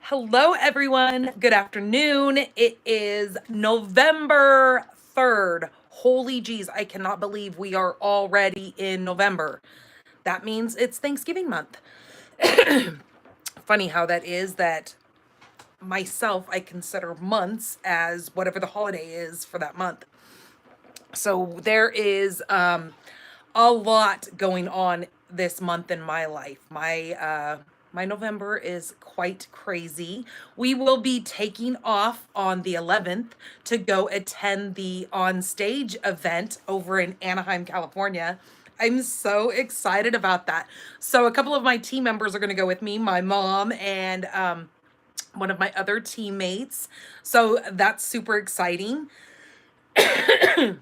Hello, everyone. Good afternoon. It is November 3rd. Holy jeez, I cannot believe we are already in November. That means it's Thanksgiving month. Funny how that is that myself, I consider months as whatever the holiday is for that month. So there is a lot going on this month in my life. My November is quite crazy. We will be taking off on the 11th to go attend the on stage event over in Anaheim, California. I'm so excited about that. So a couple of my team members are going to go with me, my mom and one of my other teammates. So that's super exciting. And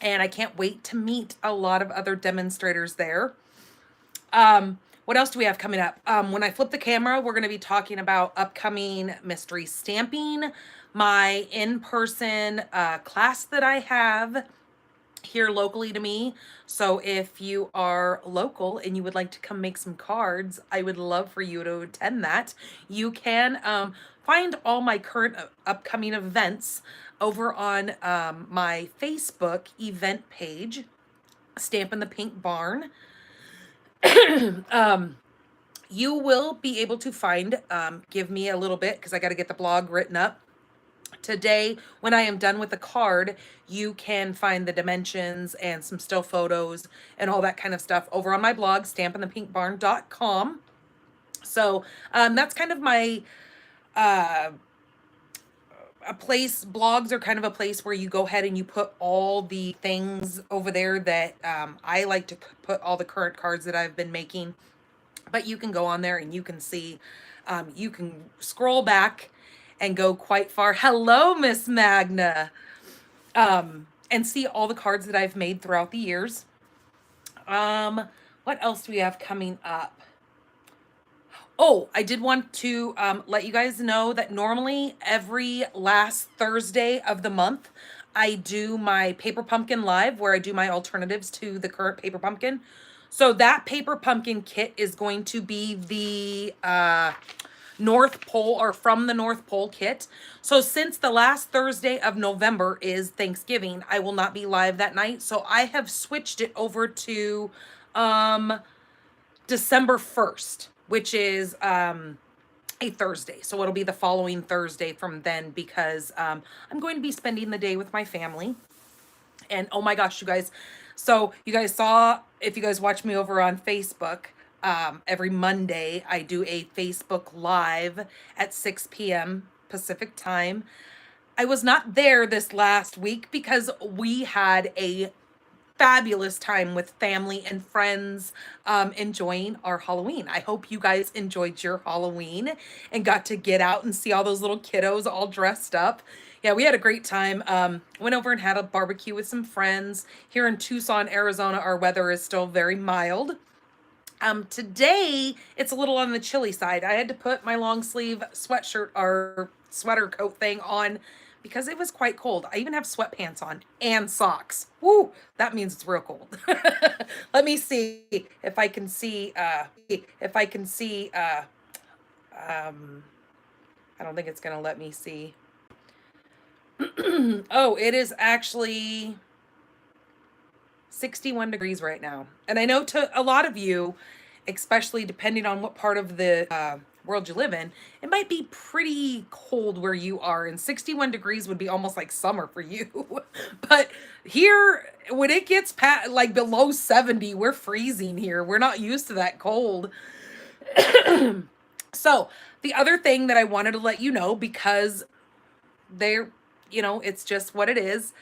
I can't wait to meet a lot of other demonstrators there. What else do we have coming up? When I flip the camera, we're going to be talking about upcoming mystery stamping, my in-person class that I have here locally to me. So if you are local and you would like to come make some cards, I would love for you to attend that. You can find all my current upcoming events over on my Facebook event page, Stampin' the Pink Barn. You will be able to find, give me a little bit because I got to get the blog written up. Today, when I am done with the card, you can find the dimensions and some still photos and all that kind of stuff over on my blog, stampinthepinkbarn.com. So that's kind of my a place. Blogs are kind of a place where you go ahead and you put all the things over there that I like to put all the current cards that I've been making. But you can go on there and you can see, you can scroll back and go quite far. Hello, Miss Magna. And see all the cards that I've made throughout the years. What else do we have coming up? Oh, I did want to let you guys know that normally every last Thursday of the month, I do my Paper Pumpkin Live where I do my alternatives to the current Paper Pumpkin. So that Paper Pumpkin kit is going to be the North Pole or from the North Pole kit. So since the last Thursday of November is Thanksgiving, I will not be live that night. So I have switched it over to December 1st, which is a Thursday. So it'll be the following Thursday from then because I'm going to be spending the day with my family. And oh my gosh, you guys. So you guys saw, if you guys watch me over on Facebook, every Monday I do a Facebook Live at 6 p.m. Pacific time. I was not there this last week because we had a fabulous time with family and friends enjoying our Halloween. I hope you guys enjoyed your Halloween and got to get out and see all those little kiddos all dressed up. Yeah, we had a great time. Went over and had a barbecue with some friends. Here in Tucson, Arizona, our weather is still very mild. Today, it's a little on the chilly side. I had to put my long sleeve sweatshirt or sweater coat thing on because it was quite cold. I even have sweatpants on and socks. Woo, that means it's real cold. Let me see if I can see, I don't think it's gonna let me see. Oh, it is actually 61 degrees right now. And I know to a lot of you, especially depending on what part of the world you live in, it might be pretty cold where you are. And 61 degrees would be almost like summer for you. But here, when it gets like below 70, we're freezing here. We're not used to that cold. So the other thing that I wanted to let you know, because they're, it's just what it is.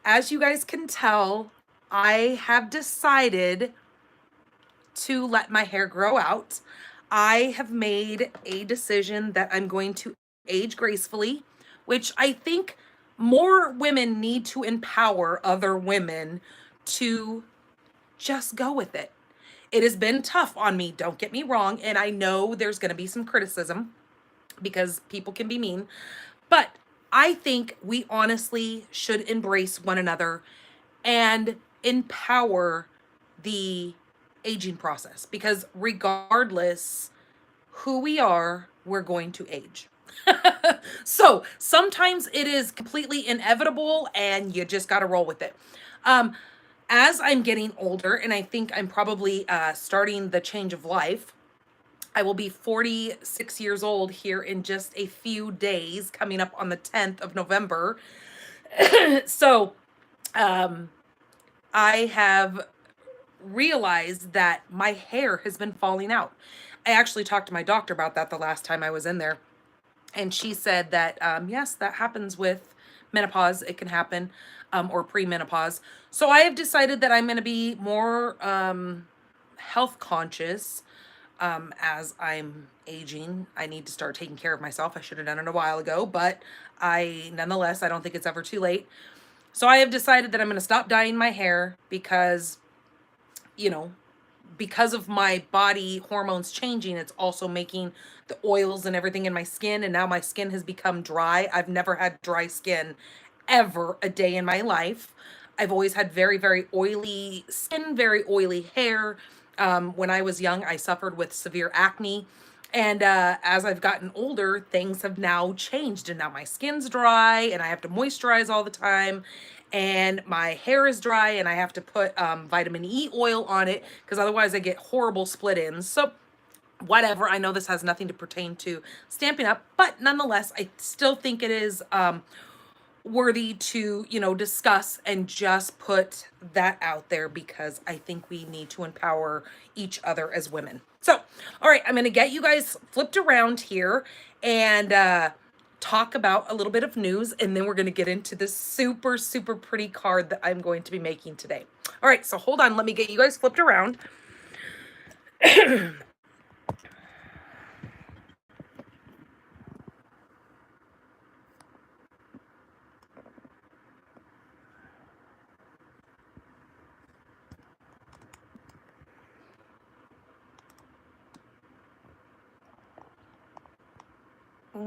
As you guys can tell, I have decided to let my hair grow out. I have made a decision that I'm going to age gracefully, which I think more women need to empower other women to just go with it. It has been tough on me, don't get me wrong, and I know there's going to be some criticism because people can be mean, but I think we honestly should embrace one another and empower the aging process because regardless who we are, we're going to age. So sometimes it is completely inevitable and you just got to roll with it. Um, as I'm getting older, and I think I'm probably starting the change of life, I will be 46 years old here in just a few days, coming up on the 10th of November. So I have realized that my hair has been falling out. I actually talked to my doctor about that the last time I was in there. And she said that, yes, that happens with menopause. It can happen, or premenopause. So I have decided that I'm going to be more health conscious as I'm aging. I need to start taking care of myself. I should have done it a while ago, but nonetheless, I don't think it's ever too late. So I have decided that I'm going to stop dyeing my hair because, you know, because of my body hormones changing, it's also making the oils and everything in my skin. And now my skin has become dry. I've never had dry skin ever a day in my life. I've always had very, very oily skin, very oily hair. When I was young, I suffered with severe acne. And as I've gotten older, things have now changed. And now my skin's dry and I have to moisturize all the time. And my hair is dry and I have to put vitamin E oil on it because otherwise I get horrible split ends. So whatever, I know this has nothing to pertain to Stampin' Up, but nonetheless, I still think it is worthy to, discuss and just put that out there because I think we need to empower each other as women. So, all right, I'm going to get you guys flipped around here and talk about a little bit of news, and then we're going to get into this super, super pretty card that I'm going to be making today. All right, so hold on. Let me get you guys flipped around.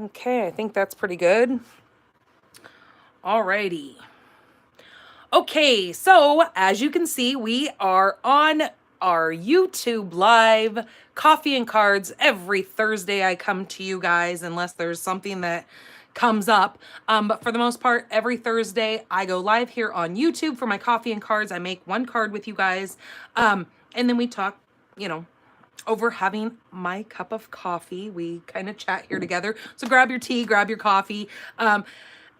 Okay, I think that's pretty good. Alrighty. Okay, so as you can see, we are on our YouTube live coffee and cards every Thursday. I come to you guys unless there's something that comes up. But for the most part, every Thursday I go live here on YouTube for my coffee and cards. I make one card with you guys. And then we talk, over having my cup of coffee. We kind of chat here together. So grab your tea, grab your coffee. I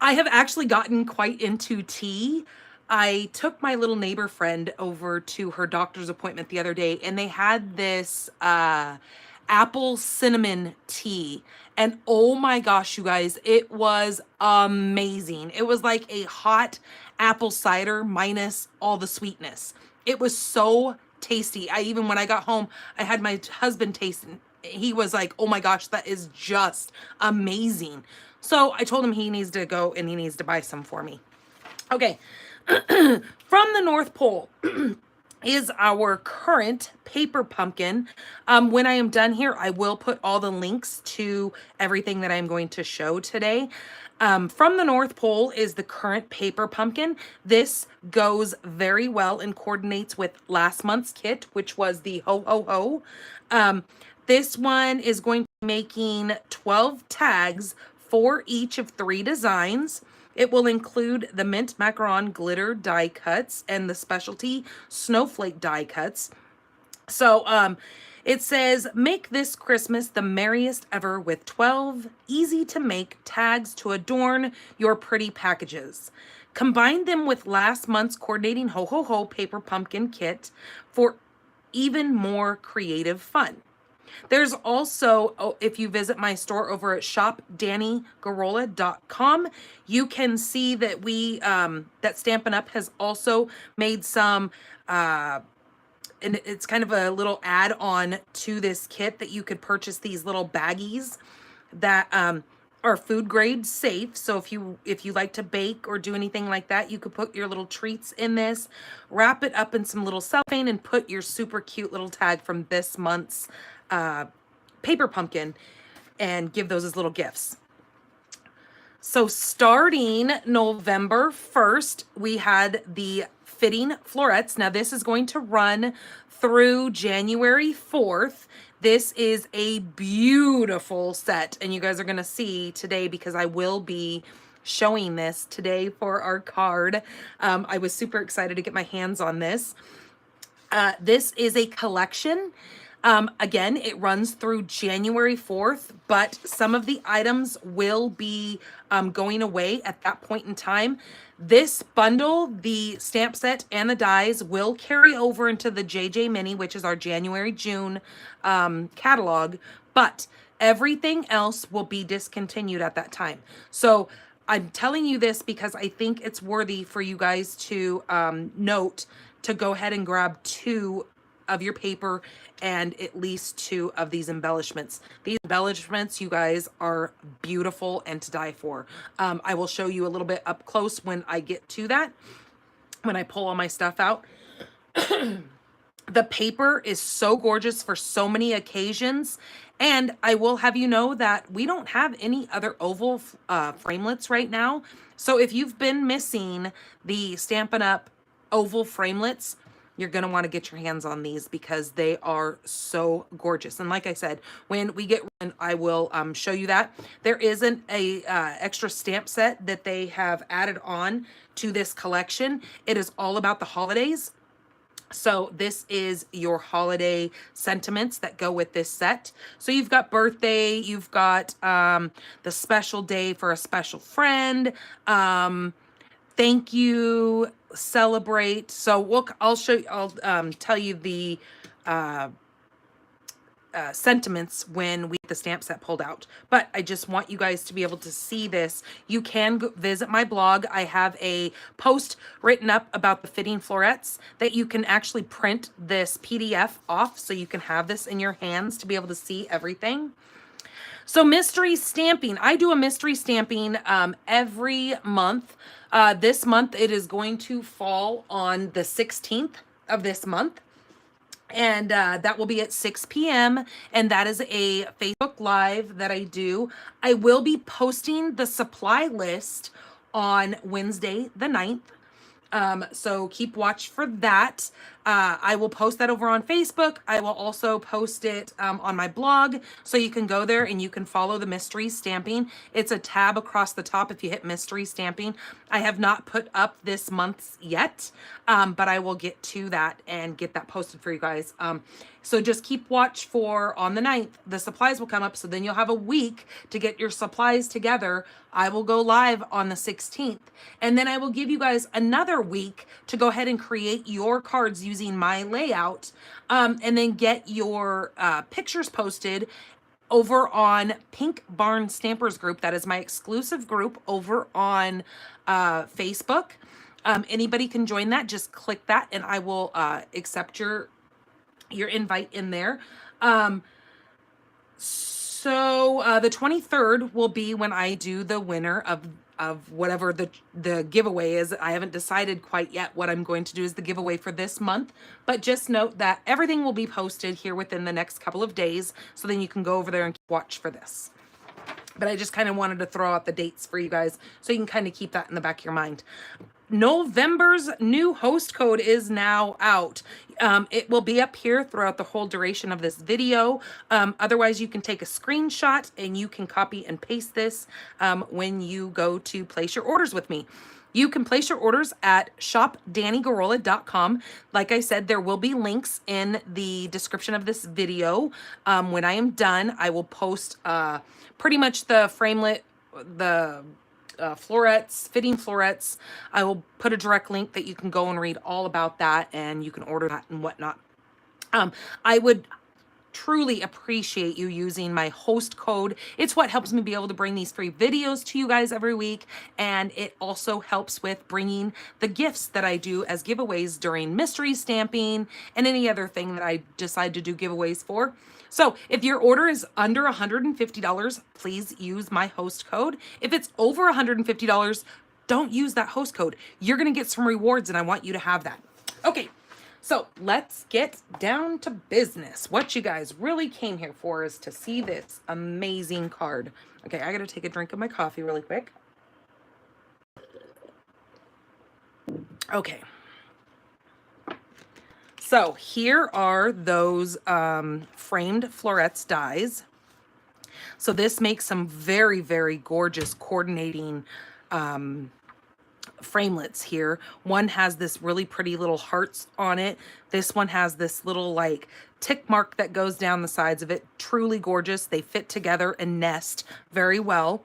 have actually gotten quite into tea. I took my little neighbor friend over to her doctor's appointment the other day, and they had this apple cinnamon tea. And oh my gosh, you guys, it was amazing. It was like a hot apple cider minus all the sweetness. It was so tasty. When I got home, I had my husband taste it. He was like, oh my gosh, that is just amazing. So I told him he needs to go and he needs to buy some for me. Okay. From the North Pole is our current paper pumpkin. When I am done here, I will put all the links to everything that I'm going to show today. From the North Pole is the current paper pumpkin. This goes very well and coordinates with last month's kit, which was the Ho Ho Ho. This one is going to be making 12 tags for each of 3 designs. It will include the mint macaron glitter die cuts and the specialty snowflake die cuts. So it says, make this Christmas the merriest ever with 12 easy to make tags to adorn your pretty packages. Combine them with last month's coordinating Ho Ho Ho paper pumpkin kit for even more creative fun. There's also, if you visit my store over at shopdannygarola.com, you can see that that Stampin' Up has also made some, and it's kind of a little add-on to this kit that you could purchase these little baggies that are food grade safe. So if you like to bake or do anything like that, you could put your little treats in this, wrap it up in some little cellophane, and put your super cute little tag from this month's paper pumpkin and give those as little gifts. So starting November 1st, we had the fitting florets. Now this is going to run through January 4th. This is a beautiful set, and you guys are gonna see today because I will be showing this today for our card. I was super excited to get my hands on this. This is a collection. Again, it runs through January 4th, but some of the items will be going away at that point in time. This bundle, the stamp set and the dies, will carry over into the JJ Mini, which is our January-June catalog, but everything else will be discontinued at that time. So I'm telling you this because I think it's worthy for you guys to note to go ahead and grab 2 of your paper and at least 2 of these embellishments. These embellishments, you guys, are beautiful and to die for. I will show you a little bit up close when I get to that, when I pull all my stuff out. The paper is so gorgeous for so many occasions. And I will have you know that we don't have any other oval framelits right now. So if you've been missing the Stampin' Up! Oval framelits, you're going to want to get your hands on these because they are so gorgeous. And like I said, when we get one, I will show you that. There isn't a extra stamp set that they have added on to this collection. It is all about the holidays. So this is your holiday sentiments that go with this set. So you've got birthday, you've got the special day for a special friend, thank you, celebrate. So I'll show you, I'll tell you the sentiments when we get the stamp set pulled out. But I just want you guys to be able to see this. You can visit my blog. I have a post written up about the fitting florets that you can actually print this PDF off so you can have this in your hands to be able to see everything. So mystery stamping. I do a mystery stamping every month. This month it is going to fall on the 16th of this month. And that will be at 6 p.m. And that is a Facebook Live that I do. I will be posting the supply list on Wednesday the 9th. So keep watch for that. I will post that over on Facebook. I will also post it on my blog, so you can go there and you can follow the mystery stamping. It's a tab across the top if you hit mystery stamping. I have not put up this month's yet, but I will get to that and get that posted for you guys. So just keep watch for on the 9th. The supplies will come up, so then you'll have a week to get your supplies together. I will go live on the 16th, and then I will give you guys another week to go ahead and create your cards using my layout, and then get your pictures posted over on Pink Barn Stampers group. That is my exclusive group over on Facebook. Anybody can join that. Just click that and I will accept your invite in there. So the 23rd will be when I do the winner of whatever the giveaway is. I haven't decided quite yet what I'm going to do as the giveaway for this month, but just note that everything will be posted here within the next couple of days, so then you can go over there and watch for this. But I just kind of wanted to throw out the dates for you guys so you can kind of keep that in the back of your mind. November's new host code is now out. It will be up here throughout the whole duration of this video. Otherwise, you can take a screenshot and you can copy and paste this when you go to place your orders with me. You can place your orders at shopdannygarola.com. Like I said, there will be links in the description of this video. When I am done, I will post pretty much the framelit, the florets, fitting florets. I will put a direct link that you can go and read all about that, and you can order that and whatnot. I would truly appreciate you using my host code. It's what helps me be able to bring these free videos to you guys every week, and it also helps with bringing the gifts that I do as giveaways during mystery stamping and any other thing that I decide to do giveaways for. So if your order is under $150, please use my host code. If it's over $150, don't use that host code. You're going to get some rewards, and I want you to have that. Okay. So let's get down to business. What you guys really came here for is to see this amazing card. Okay, I gotta take a drink of my coffee really quick. Okay. So here are those framed florets dies. So this makes some very, very gorgeous coordinating framelits here. One has this really pretty little hearts on it. This one has this little like tick mark that goes down the sides of it. Truly gorgeous. They fit together and nest very well.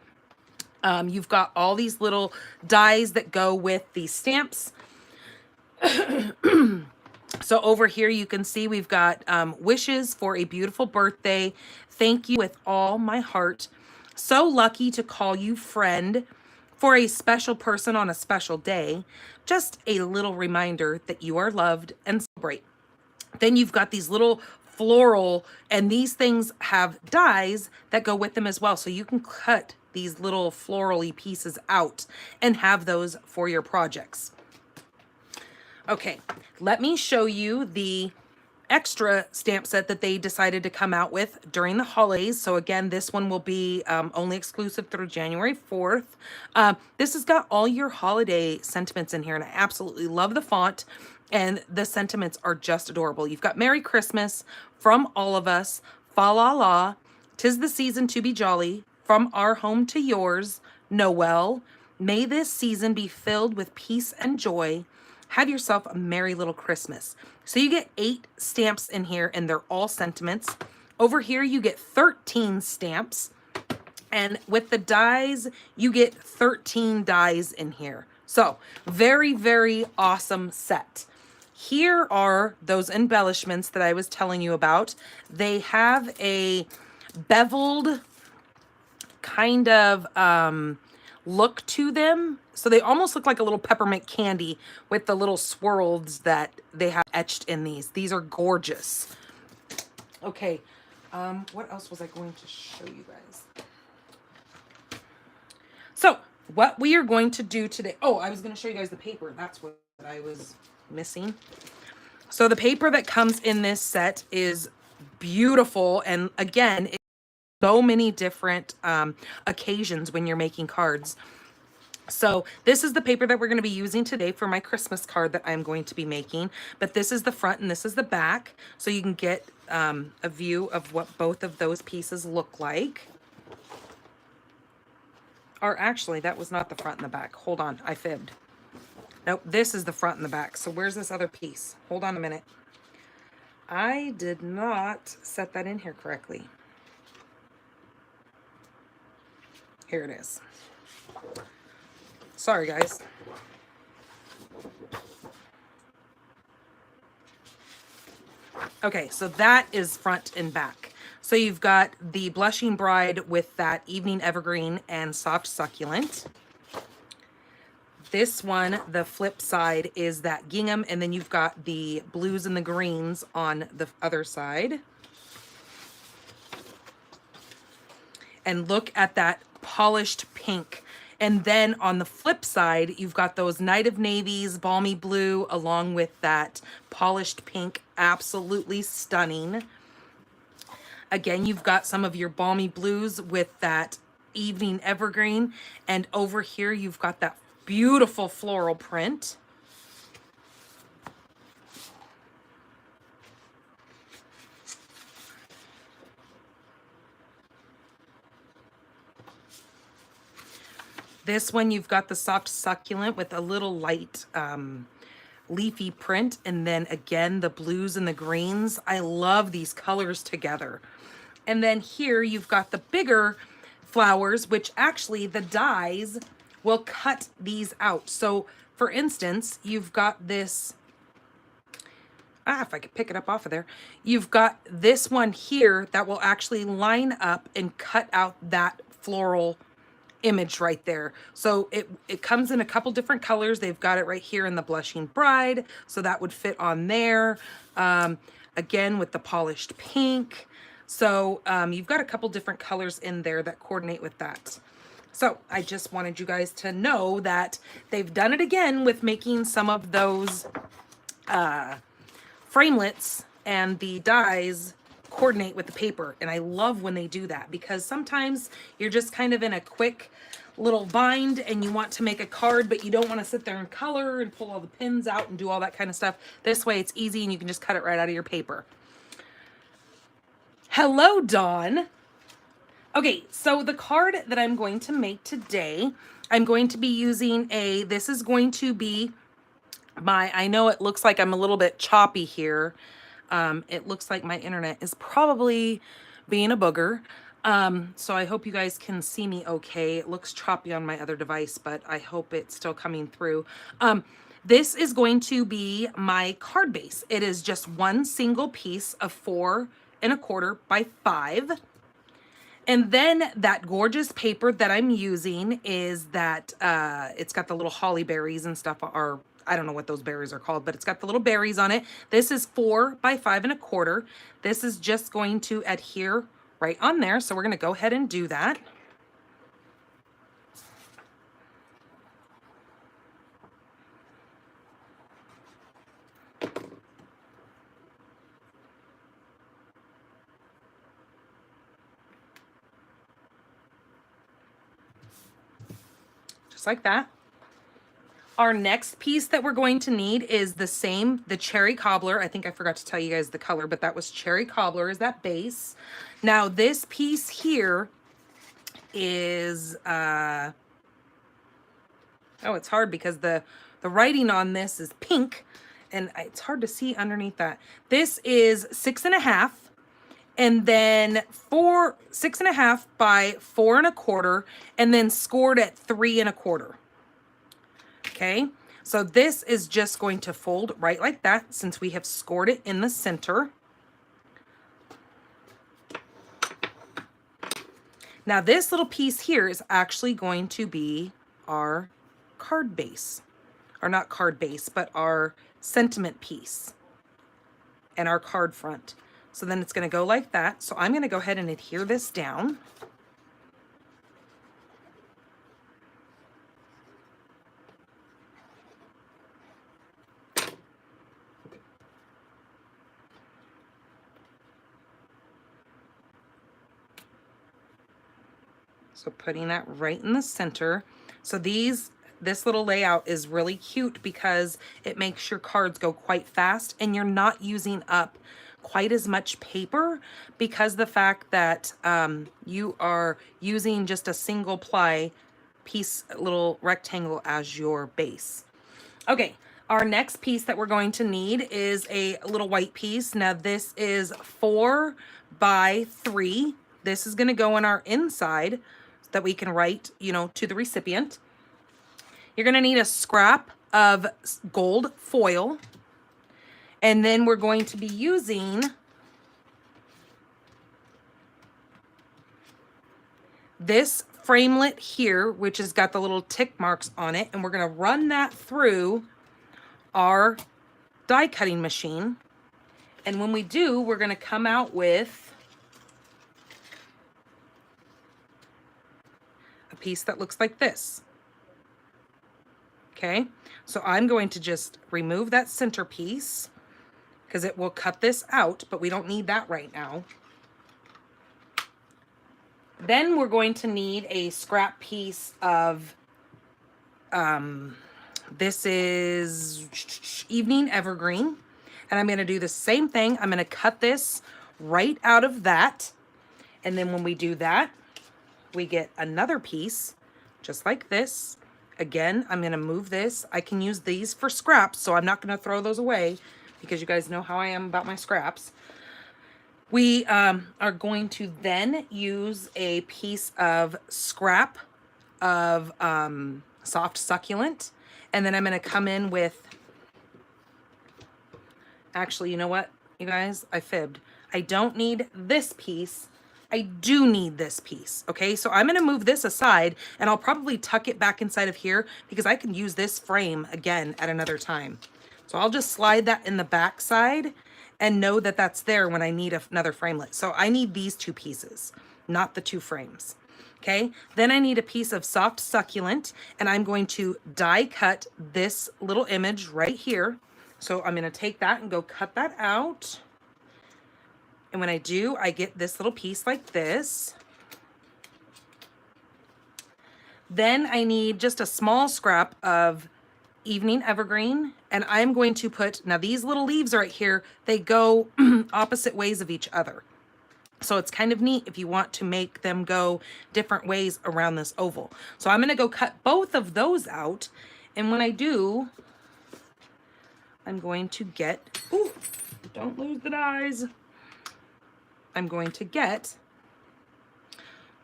You've got all these little dies that go with these stamps. So over here you can see we've got wishes for a beautiful birthday. Thank you with all my heart. So lucky to call you friend for a special person on a special day. Just a little reminder that you are loved and celebrate. Then you've got these little floral, and these things have dies that go with them as well. So you can cut these little florally pieces out and have those for your projects. Okay, let me show you the extra stamp set that they decided to come out with during the holidays. So again, this one will be only exclusive through January 4th. This has got all your holiday sentiments in here, and I absolutely love the font, and the sentiments are just adorable. You've got Merry Christmas, From All of Us, Fa La La, 'Tis the Season to Be Jolly, From Our Home to Yours, Noel, May this season be filled with peace and joy, have yourself a merry little Christmas. So you get 8 stamps in here, and they're all sentiments. Over here, you get 13 stamps. And with the dies, you get 13 dies in here. So very, very awesome set. Here are those embellishments that I was telling you about. They have a beveled kind of look to them. So they almost look like a little peppermint candy with the little swirls that they have etched in these. These are gorgeous. Okay, what else was I going to show you guys? So what we are going to do today, oh, I was going to show you guys the paper. That's what I was missing. So the paper that comes in this set is beautiful. And again, it's so many different occasions when you're making cards. So this is the paper that we're going to be using today for my Christmas card that I'm going to be making. But this is the front and this is the back. So you can get a view of what both of those pieces look like. Or actually, that was not the front and the back. Hold on, I fibbed. Nope, this is the front and the back. So where's this other piece? Hold on a minute. I did not set that in here correctly. Here it is. Sorry, guys. Okay, so that is front and back. So you've got the Blushing Bride with that Evening Evergreen and Soft Succulent. This one, the flip side, is that gingham, and then you've got the blues and the greens on the other side. And look at that polished pink. And then on the flip side, you've got those Night of Navies, Balmy Blue, along with that polished pink. Absolutely stunning. Again, you've got some of your Balmy Blues with that Evening Evergreen. And over here, you've got that beautiful floral print. This one, you've got the Soft Succulent with a little light leafy print. And then again, the blues and the greens. I love these colors together. And then here you've got the bigger flowers, which actually the dies will cut these out. So for instance, you've got this, if I could pick it up off of there, you've got this one here that will actually line up and cut out that floral image right there. So it comes in a couple different colors. They've got it right here in the Blushing Bride, so that would fit on there. Again, with the polished pink. So you've got a couple different colors in there that coordinate with that. So I just wanted you guys to know that they've done it again with making some of those framelits and the dies coordinate with the paper. And I love when they do that, because sometimes you're just kind of in a quick little bind and you want to make a card, but you don't want to sit there and color and pull all the pins out and do all that kind of stuff. This way it's easy and you can just cut it right out of your paper. Hello, Dawn. Okay, so the card that I'm going to make today, I'm going to be using this is going to be I know it looks like I'm a little bit choppy here. It looks like my internet is probably being a booger. So I hope you guys can see me okay. It looks choppy on my other device, but I hope it's still coming through. This is going to be my card base. It is just one single piece of 4 1/4 by 5. And then that gorgeous paper that I'm using is that, it's got the little holly berries and stuff, or I don't know what those berries are called, but it's got the little berries on it. This is 4 by 5 1/4. This is just going to adhere right on there. So we're going to go ahead and do that. Just like that. Our next piece that we're going to need is the cherry cobbler. I think I forgot to tell you guys the color, but that was cherry cobbler is that base. Now this piece here is, oh, it's hard because the writing on this is pink and it's hard to see underneath that. This is 6 1/2. And then 6 1/2 by 4 1/4, and then scored at 3 1/4. Okay, so this is just going to fold right like that since we have scored it in the center. Now this little piece here is actually going to be our card base, or not card base, but our sentiment piece and our card front. So then it's going to go like that. So I'm going to go ahead and adhere this down. So putting that right in the center. So this little layout is really cute because it makes your cards go quite fast and you're not using up quite as much paper because the fact that you are using just a single ply piece, little rectangle as your base. Okay, our next piece that we're going to need is a little white piece. Now this is 4 by 3. This is going to go on our inside so that we can write, you know, to the recipient. You're going to need a scrap of gold foil. And then we're going to be using this framelit here, which has got the little tick marks on it. And we're going to run that through our die cutting machine. And when we do, we're going to come out with a piece that looks like this. Okay, so I'm going to just remove that center piece because it will cut this out, but we don't need that right now. Then we're going to need a scrap piece of, this is Evening Evergreen. And I'm going to do the same thing. I'm going to cut this right out of that. And then when we do that, we get another piece just like this. Again, I'm going to move this. I can use these for scraps, so I'm not going to throw those away because you guys know how I am about my scraps. We are going to then use a piece of scrap of soft succulent. And then I'm going to come in with, actually, you know what, you guys, I fibbed. I don't need this piece. I do need this piece, okay? So I'm going to move this aside, and I'll probably tuck it back inside of here because I can use this frame again at another time. So I'll just slide that in the back side and know that that's there when I need another framelit. So I need these 2 pieces, not the 2 frames, okay? Then I need a piece of soft succulent, and I'm going to die cut this little image right here. So I'm going to take that and go cut that out. And when I do, I get this little piece like this. Then I need just a small scrap of Evening Evergreen, and I'm going to put, now these little leaves right here, they go opposite ways of each other. So it's kind of neat if you want to make them go different ways around this oval. So I'm going to go cut both of those out. And when I do, I'm going to get, ooh, don't lose the dies. I'm going to get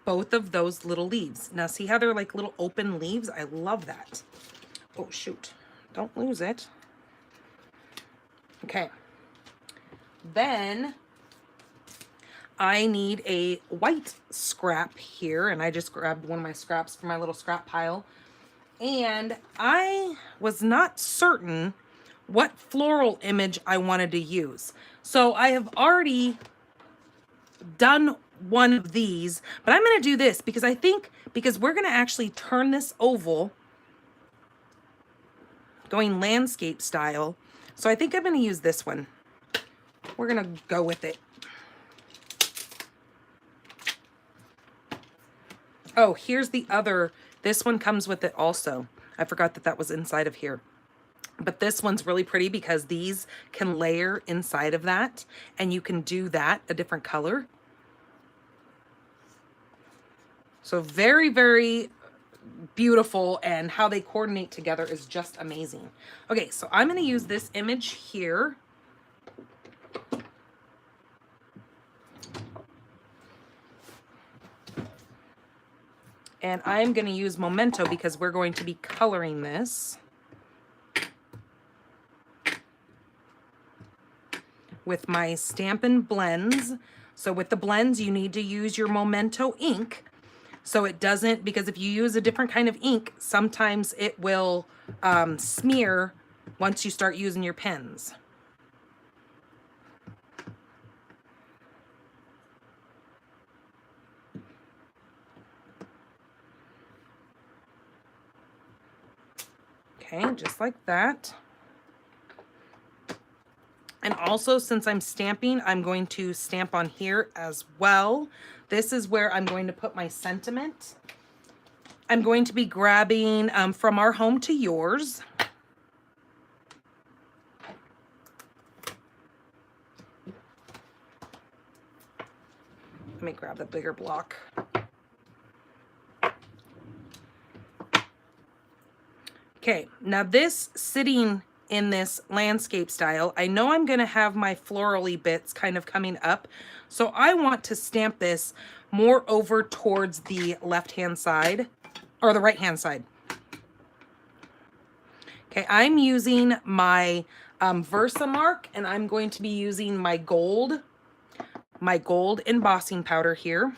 both of those little leaves. Now see how they're like little open leaves? I love that. Oh shoot, don't lose it. Okay. Then I need a white scrap here, and I just grabbed one of my scraps from my little scrap pile. And I was not certain what floral image I wanted to use. So I have already done one of these, but I'm going to do this because I think, because we're going to actually turn this oval going landscape style. So I think I'm going to use this one. We're going to go with it. Oh, here's the other. This one comes with it also. I forgot that that was inside of here. But this one's really pretty because these can layer inside of that, and you can do that a different color. So very, very beautiful, and how they coordinate together is just amazing. Okay, so I'm going to use this image here. And I'm going to use Memento because we're going to be coloring this with my Stampin' blends. So with the blends, you need to use your Memento ink. So it doesn't, because if you use a different kind of ink, sometimes it will smear once you start using your pens. Okay, just like that. And also, since I'm stamping, I'm going to stamp on here as well. This is where I'm going to put my sentiment. I'm going to be grabbing From Our Home to Yours. Let me grab the bigger block. Okay, now this sitting in this landscape style, I know I'm going to have my florally bits kind of coming up. So I want to stamp this more over towards the left-hand side, or the right-hand side. Okay, I'm using my Versamark, and I'm going to be using my gold embossing powder here.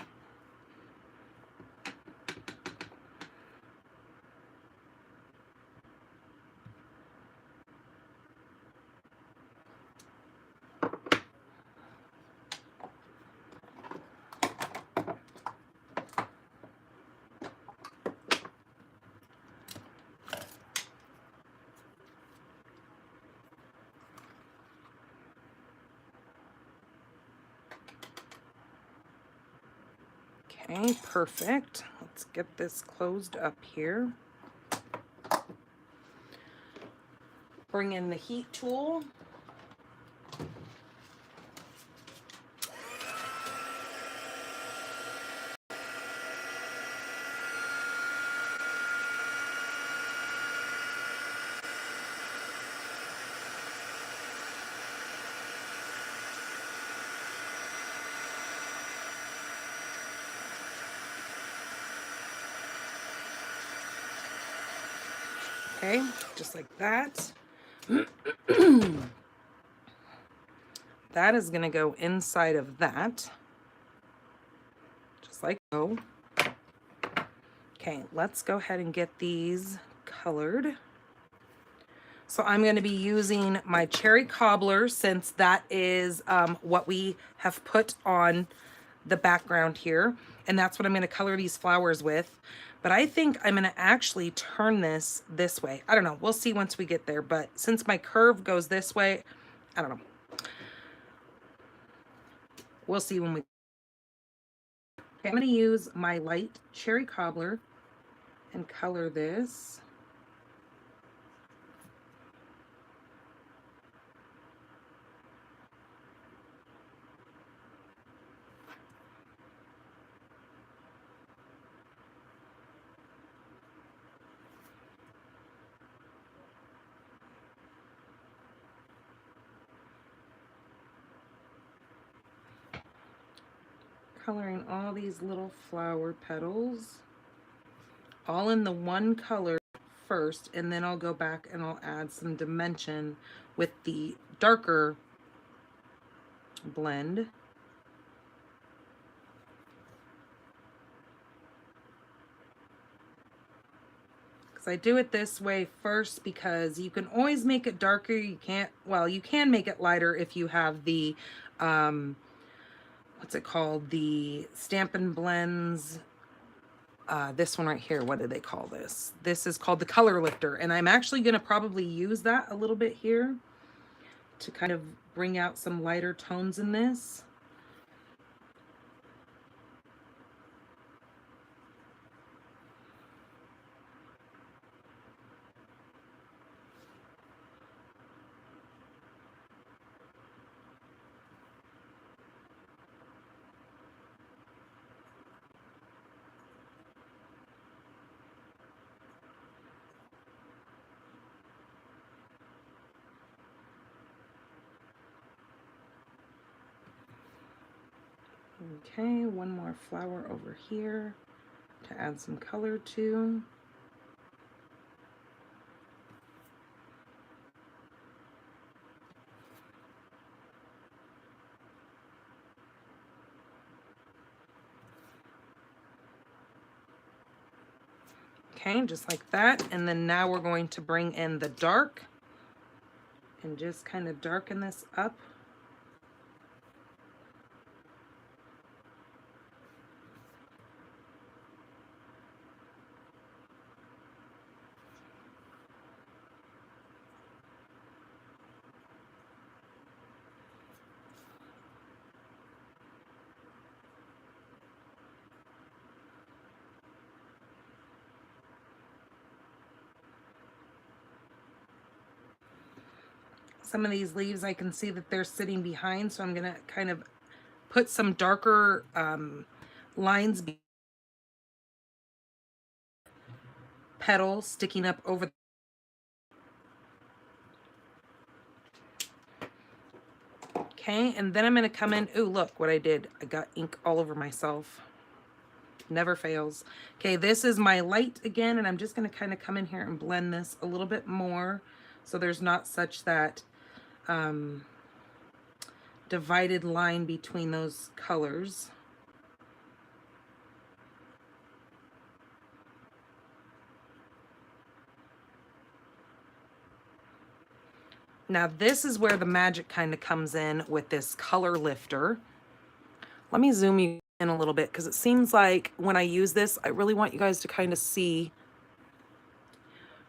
Okay, perfect. Let's get this closed up here. Bring in the heat tool. Okay, just like that. That is going to go inside of that. Just like so. Okay, let's go ahead and get these colored. So I'm going to be using my cherry cobbler, since that is what we have put on the background here. And that's what I'm going to color these flowers with. But I think I'm going to actually turn this way. I don't know. We'll see once we get there. But since my curve goes this way, I don't know. We'll see when we... Okay, I'm going to use my light cherry cobbler and color this. Coloring all these little flower petals, all in the one color first, and then I'll go back and I'll add some dimension with the darker blend. Because I do it this way first because you can always make it darker. You can't, well, you can make it lighter if you have the what's it called, the Stampin' Blends, this one right here, what do they call this? This is called the color lifter, and I'm actually going to probably use that a little bit here to kind of bring out some lighter tones in this. Okay, one more flower over here to add some color to. Okay, just like that. And then now we're going to bring in the dark and just kind of darken this up. Some of these leaves I can see that they're sitting behind, so I'm going to kind of put some darker lines, petals sticking up over. Okay, and then I'm going to come in. Ooh, look what I did. I got ink all over myself. Never fails. Okay, this is my light again, and I'm just going to kind of come in here and blend this a little bit more so there's not such that divided line between those colors. Now this is where the magic kind of comes in with this color lifter. Let me zoom you in a little bit because it seems like when I use this, I really want you guys to kind of see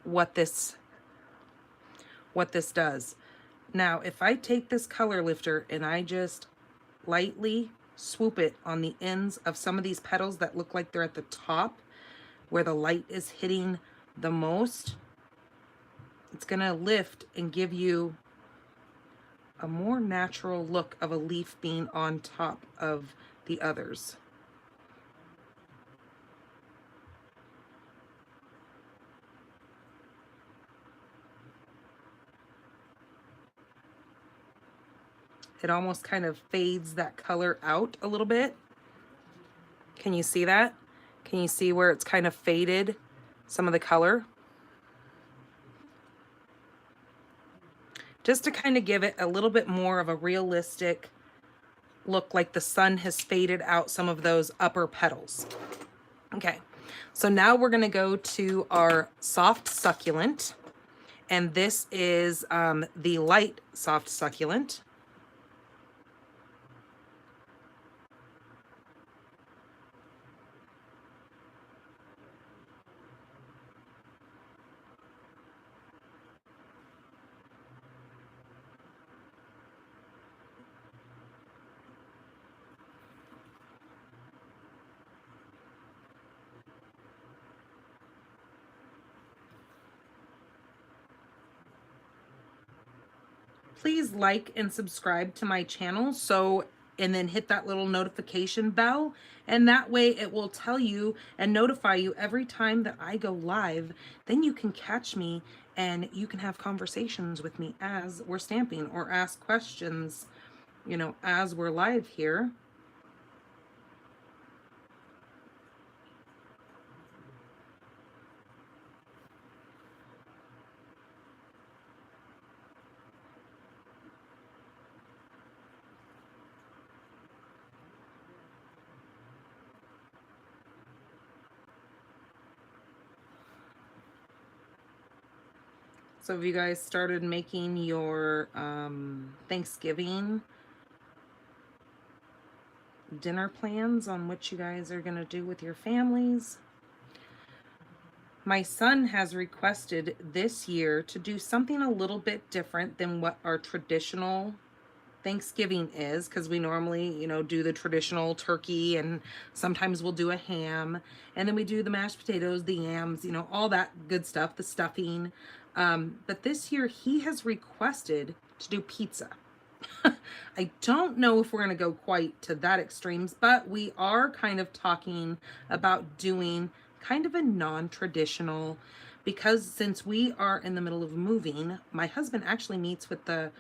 what this does. Now, if I take this color lifter and I just lightly swoop it on the ends of some of these petals that look like they're at the top where the light is hitting the most, it's gonna lift and give you a more natural look of a leaf being on top of the others. It almost kind of fades that color out a little bit. Can you see that? Can you see where it's kind of faded some of the color? Just to kind of give it a little bit more of a realistic look, like the sun has faded out some of those upper petals. Okay, so now we're gonna go to our soft succulent, and this is the light soft succulent. please like and subscribe to my channel, and then hit that little notification bell, and that way it will tell you and notify you every time that I go live. Then you can catch me and you can have conversations with me as we're stamping, or ask questions, you know, as we're live here. So have you guys started making your Thanksgiving dinner plans on what you guys are going to do with your families? My son has requested this year to do something a little bit different than what our traditional Thanksgiving is, because we normally, you know, do the traditional turkey, and sometimes we'll do a ham, and then we do the mashed potatoes, the yams, you know, all that good stuff, the stuffing. But this year he has requested to do pizza. I don't know if we're going to go quite to that extremes, but we are kind of talking about doing kind of a non-traditional, because since we are in the middle of moving, my husband actually meets with the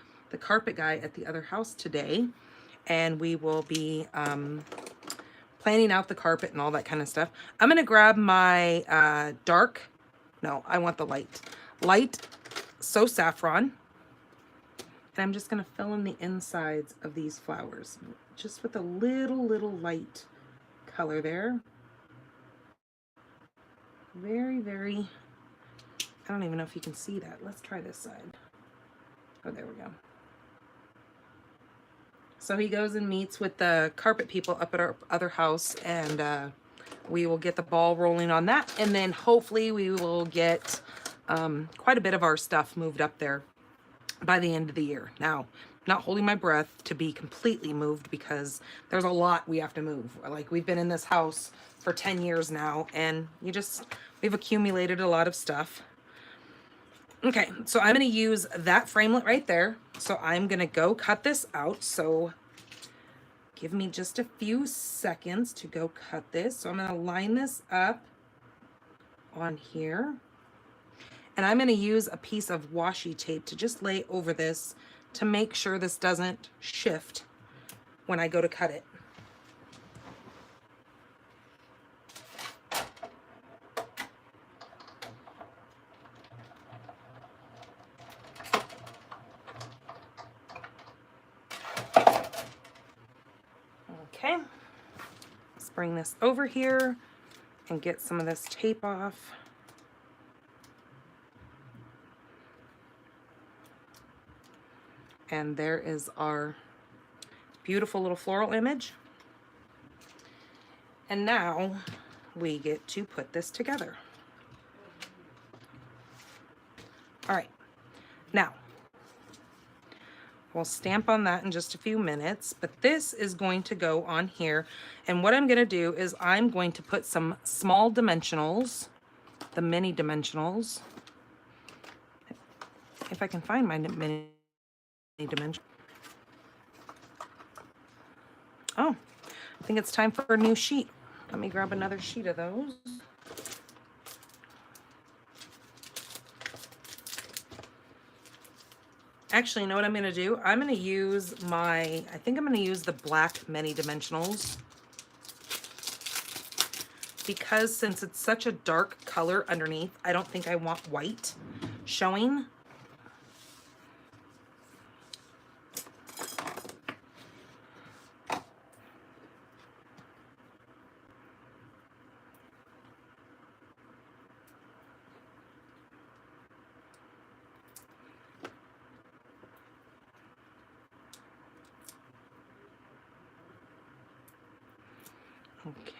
carpet guy at the other house today, and we will be planning out the carpet and all that kind of stuff. I'm going to grab my no, I want the light So Saffron. And I'm just going to fill in the insides of these flowers just with a little light color there. Very, very, I don't even know if you can see that. Let's try this side. Oh, there we go. So he goes and meets with the carpet people up at our other house, and we will get the ball rolling on that. And then hopefully we will get quite a bit of our stuff moved up there by the end of the year. Now, not holding my breath to be completely moved, because there's a lot we have to move. Like, we've been in this house for 10 years now, and we've accumulated a lot of stuff. Okay, so I'm going to use that framelit right there. So I'm going to go cut this out. So give me just a few seconds to go cut this. So I'm going to line this up on here. And I'm going to use a piece of washi tape to just lay over this to make sure this doesn't shift when I go to cut it. Okay, let's bring this over here and get some of this tape off. And there is our beautiful little floral image. And now we get to put this together. All right, now we'll stamp on that in just a few minutes, but this is going to go on here. And what I'm going to do is I'm going to put some small dimensionals, the mini dimensionals, if I can find my mini dimension. Oh, I think it's time for a new sheet. Let me grab another sheet of those. Actually, you know what I'm going to do? I'm going to use I think I'm going to use the black mini dimensionals, because since it's such a dark color underneath, I don't think I want white showing.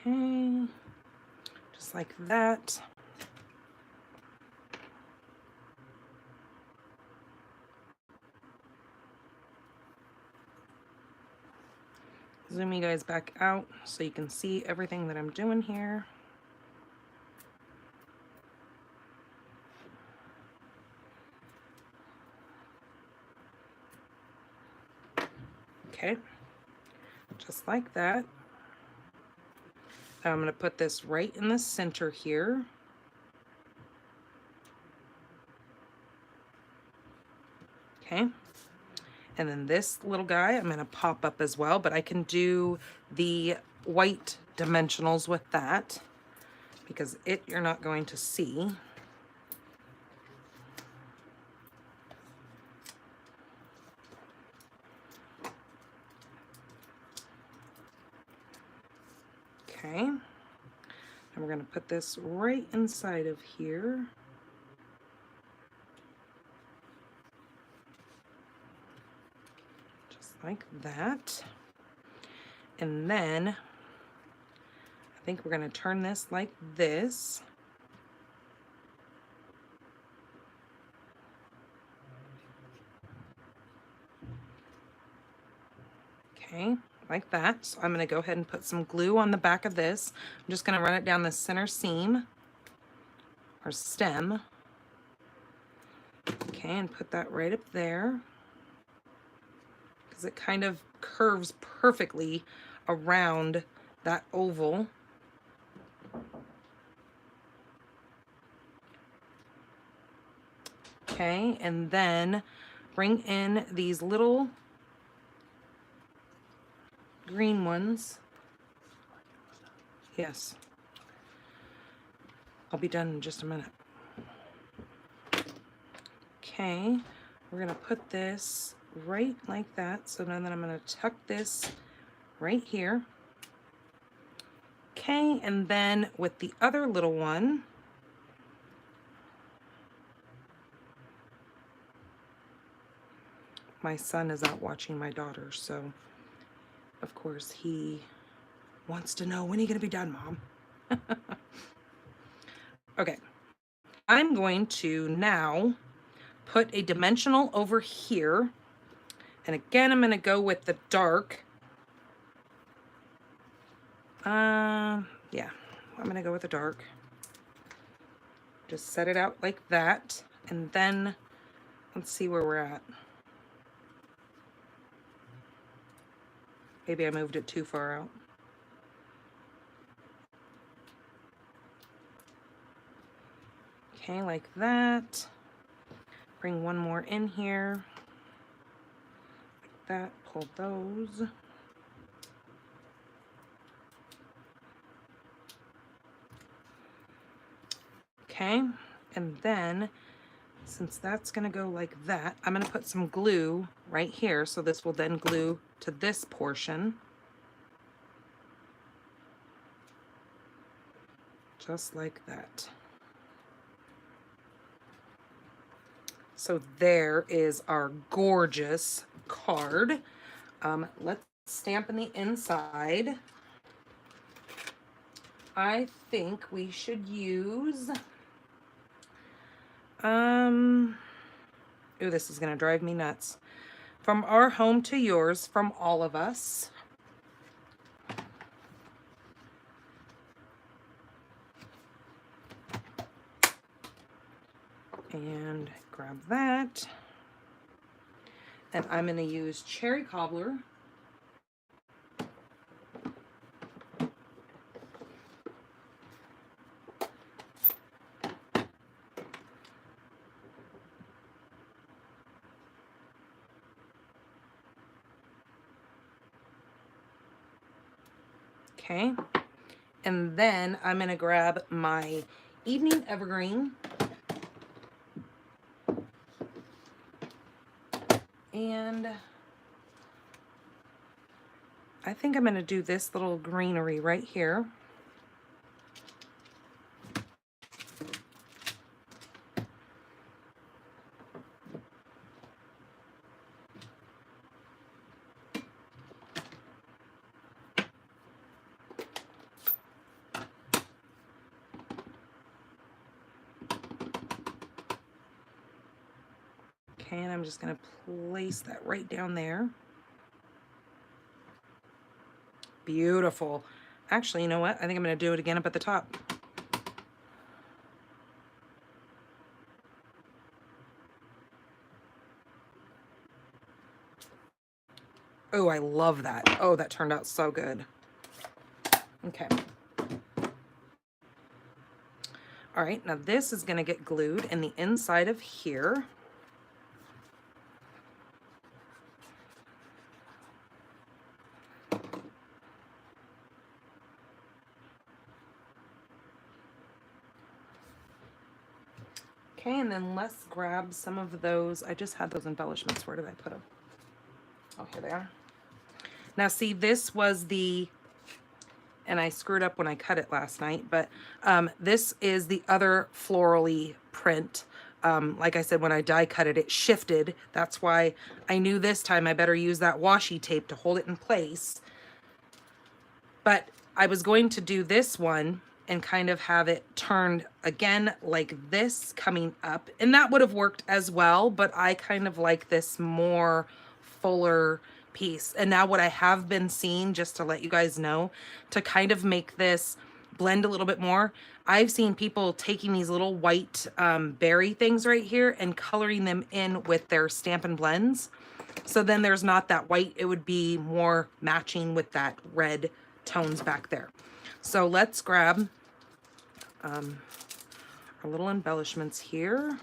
Okay, just like that. Zoom you guys back out so you can see everything that I'm doing here. Okay, just like that. I'm going to put this right in the center here. Okay, and then this little guy I'm going to pop up as well, but I can do the white dimensionals with that because you're not going to see. Okay, and we're going to put this right inside of here. Just like that. And then I think we're going to turn this like this. Okay, like that. So I'm going to go ahead and put some glue on the back of this. I'm just going to run it down the center seam or stem. Okay, and put that right up there because it kind of curves perfectly around that oval. Okay, and then bring in these little green ones. Yes. I'll be done in just a minute. Okay, we're gonna put this right like that. So now then I'm gonna tuck this right here. Okay, and then with the other little one, my son is out watching my daughter, so of course he wants to know, when are you gonna be done, Mom? Okay, I'm going to now put a dimensional over here. And again, I'm gonna go with the dark. Yeah, I'm gonna go with the dark. Just set it out like that. And then let's see where we're at. Maybe I moved it too far out. Okay, like that. Bring one more in here. Like that, pull those. Okay, and then since that's gonna go like that, I'm gonna put some glue right here. So this will then glue to this portion. Just like that. So there is our gorgeous card. Let's stamp in the inside. I think we should use, ooh, this is gonna drive me nuts. From our home to yours, from all of us. And grab that. And I'm gonna use Cherry Cobbler. Okay, and then I'm gonna grab my Evening Evergreen. And I think I'm gonna do this little greenery right here. Okay, and I'm just gonna place that right down there. Beautiful. Actually, you know what? I think I'm gonna do it again up at the top. Oh, I love that. Oh, that turned out so good. Okay. All right, now this is gonna get glued in the inside of here. Okay, and then let's grab some of those. I just had those embellishments. Where did I put them? Oh, here they are. Now see, this was the, and I screwed up when I cut it last night, but this is the other florally print. Like I said, when I die cut it, it shifted. That's why I knew this time I better use that washi tape to hold it in place. But I was going to do this one and kind of have it turned again like this coming up. And that would have worked as well, but I kind of like this more fuller piece. And now what I have been seeing, just to let you guys know, to kind of make this blend a little bit more, I've seen people taking these little white berry things right here and coloring them in with their Stampin' Blends. So then there's not that white, it would be more matching with that red tones back there. So let's grab our little embellishments here.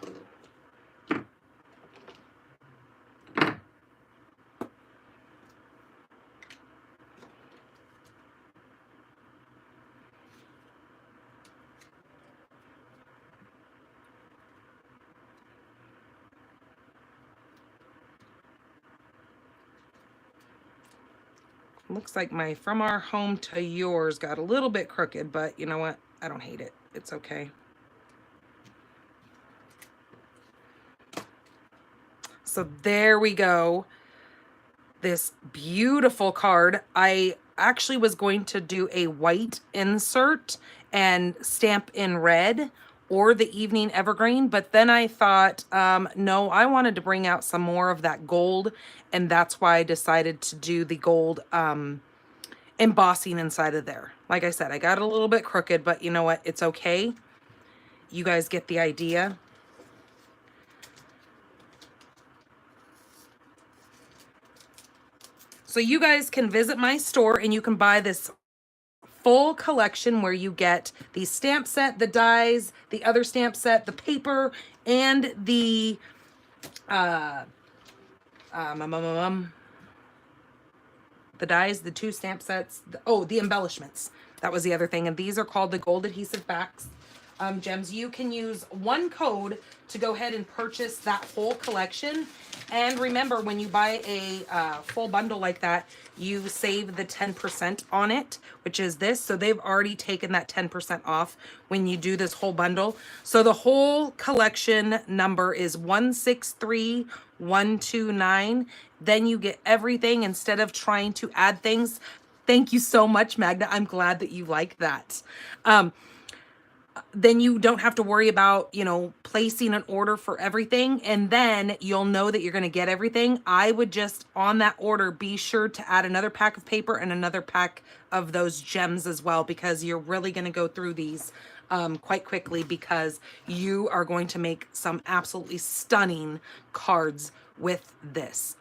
Looks like my From Our Home to Yours got a little bit crooked, but you know what? I don't hate it. It's okay. So there we go. This beautiful card. I actually was going to do a white insert and stamp in red or the Evening Evergreen, but then I thought, no, I wanted to bring out some more of that gold, and that's why I decided to do the gold embossing inside of there. Like I said, I got it a little bit crooked, but you know what? It's okay. You guys get the idea. So you guys can visit my store and you can buy this full collection where you get the stamp set, the dies, the other stamp set, the paper, and the dies, the two stamp sets, the embellishments. That was the other thing. And these are called the gold adhesive backs. Gems, you can use one code to go ahead and purchase that whole collection. And remember, when you buy a full bundle like that, you save the 10% on it, which is this. So they've already taken that 10% off when you do this whole bundle. So the whole collection number is 163129. Then you get everything instead of trying to add things. Thank you so much, Magda. I'm glad that you like that. Then you don't have to worry about, you know, placing an order for everything, and then you'll know that you're going to get everything. I would just, on that order, be sure to add another pack of paper and another pack of those gems as well, because you're really going to go through these quite quickly, because you are going to make some absolutely stunning cards with this.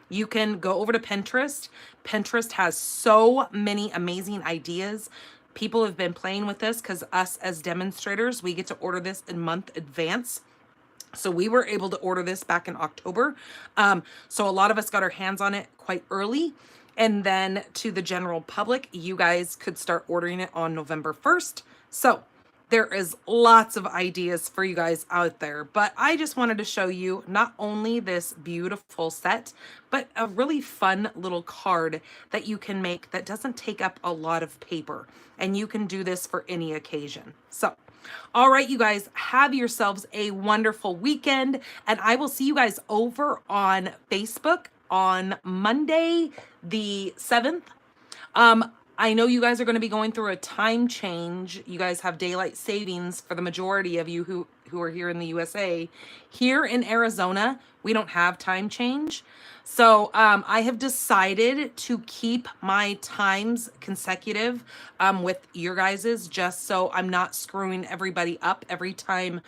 You can go over to Pinterest. Pinterest has so many amazing ideas. People have been playing with this because us as demonstrators, we get to order this in month advance. So we were able to order this back in October. So a lot of us got our hands on it quite early. And then to the general public, you guys could start ordering it on November 1st. So there is lots of ideas for you guys out there, but I just wanted to show you not only this beautiful set, but a really fun little card that you can make that doesn't take up a lot of paper, and you can do this for any occasion. So, all right, you guys, have yourselves a wonderful weekend, and I will see you guys over on Facebook on Monday, the 7th. I know you guys are going to be going through a time change. You guys have daylight savings for the majority of you who are here in the USA. Here in Arizona, we don't have time change. So I have decided to keep my times consecutive with your guys's, just so I'm not screwing everybody up every time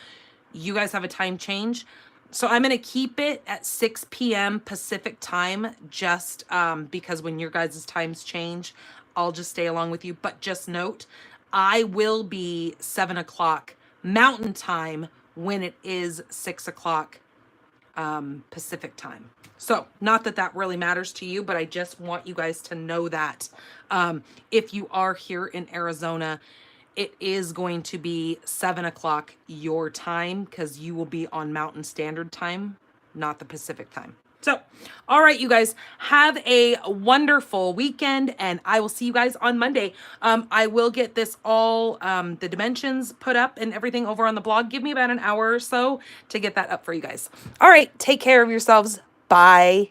you guys have a time change. So I'm going to keep it at 6 p.m. Pacific time, just because when your guys' times change, I'll just stay along with you. But just note, I will be 7 o'clock Mountain time when it is 6 o'clock Pacific time. So not that that really matters to you, but I just want you guys to know that if you are here in Arizona, it is going to be 7 o'clock your time because you will be on Mountain Standard Time, not the Pacific time. So, all right, you guys, have a wonderful weekend, and I will see you guys on Monday. I will get this all, the dimensions put up and everything over on the blog. Give me about an hour or so to get that up for you guys. All right, take care of yourselves. Bye.